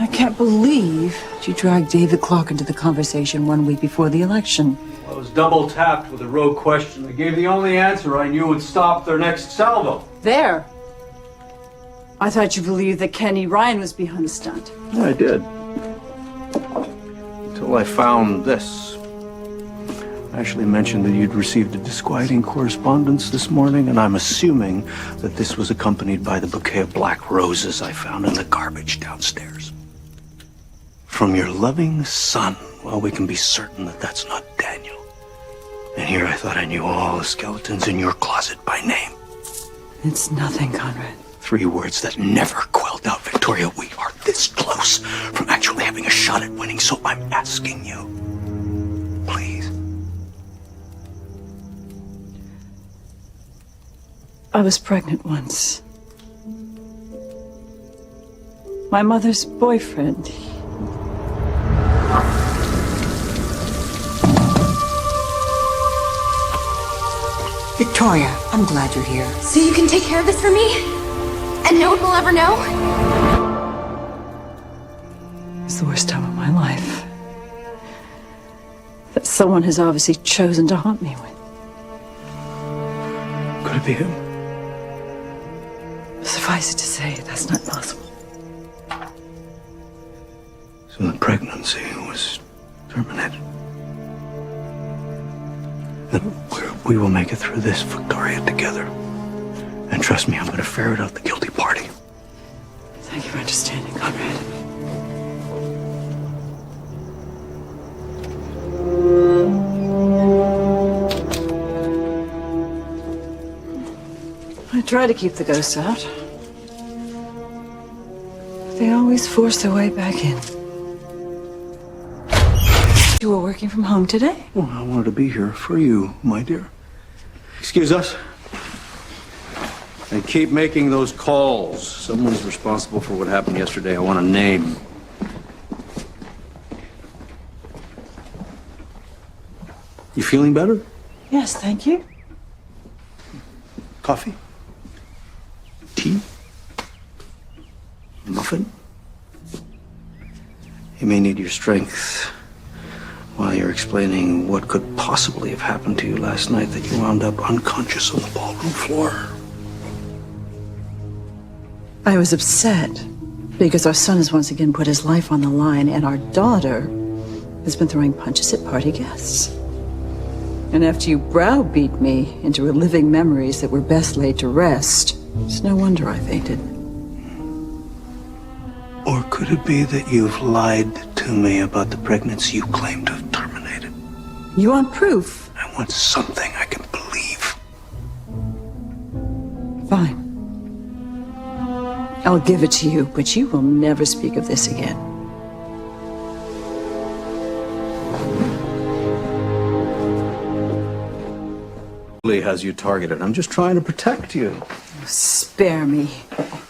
I can't believe you dragged David Clark into the conversation 1 week before the election. I was double tapped with a rogue question. I gave the only answer I knew would stop their next salvo. There. I thought you believed that Kenny Ryan was behind the stunt. Yeah, I did. Until I found this. I actually mentioned that you'd received a disquieting correspondence this morning, and I'm assuming that this was accompanied by the bouquet of black roses I found in the garbage downstairs. From your loving son. Well, we can be certain that that's not Daniel. And here I thought I knew all the skeletons in your closet by name. It's nothing, Conrad. 3 words that never quelled out Victoria. We are this close from actually having a shot at winning, so I'm asking you, please. I was pregnant once. My mother's boyfriend. Victoria, I'm glad you're here. So you can take care of this for me? And no one will ever know? It's the worst time of my life. That someone has obviously chosen to haunt me with. Could it be him? Suffice it to say, that's not possible. So the pregnancy was terminated. Then we will make it through this, Victoria, together. And trust me, I'm going to ferret out the guilty party. Thank you for understanding, Conrad. I try to keep the ghosts out. But they always force their way back in. You were working from home today? Well, I wanted to be here for you, my dear. Excuse us. And keep making those calls. Someone's responsible for what happened yesterday. I want a name. You feeling better? Yes, thank you. Coffee? Tea? Muffin? You may need your strength while you're explaining what could possibly have happened to you last night that you wound up unconscious on the ballroom floor. I was upset because our son has once again put his life on the line, and our daughter has been throwing punches at party guests. And after you browbeat me into reliving memories that were best laid to rest, it's no wonder I fainted. Or could it be that you've lied to me about the pregnancy you claim to have terminated? You want proof? I want something I can believe. Fine. I'll give it to you, but you will never speak of this again. Has you targeted. I'm just trying to protect you. Spare me.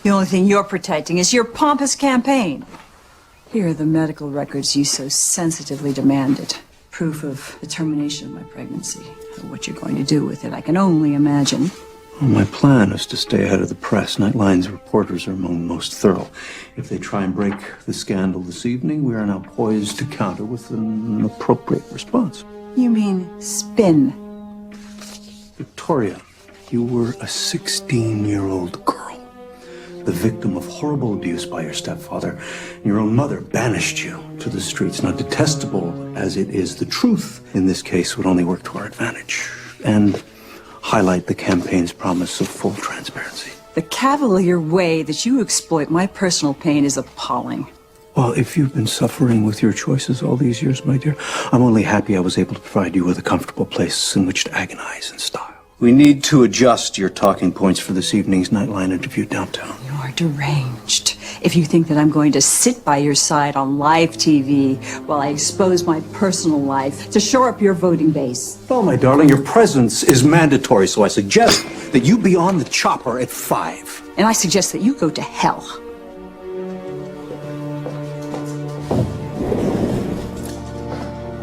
The only thing you're protecting is your pompous campaign. Here are the medical records you so sensitively demanded. Proof of the termination of my pregnancy. What you're going to do with it, I can only imagine. Well, my plan is to stay ahead of the press. Nightline's reporters are among the most thorough. If they try and break the scandal this evening, we are now poised to counter with an appropriate response. You mean spin? Victoria, you were a 16-year-old girl, the victim of horrible abuse by your stepfather. Your own mother banished you to the streets. Now, detestable as it is, the truth in this case would only work to our advantage and highlight the campaign's promise of full transparency. The cavalier way that you exploit my personal pain is appalling. Well, if you've been suffering with your choices all these years, my dear, I'm only happy I was able to provide you with a comfortable place in which to agonize in style. We need to adjust your talking points for this evening's Nightline interview downtown. You are deranged if you think that I'm going to sit by your side on live TV while I expose my personal life to shore up your voting base. Well, my darling, your presence is mandatory, so I suggest that you be on the chopper at 5. And I suggest that you go to hell.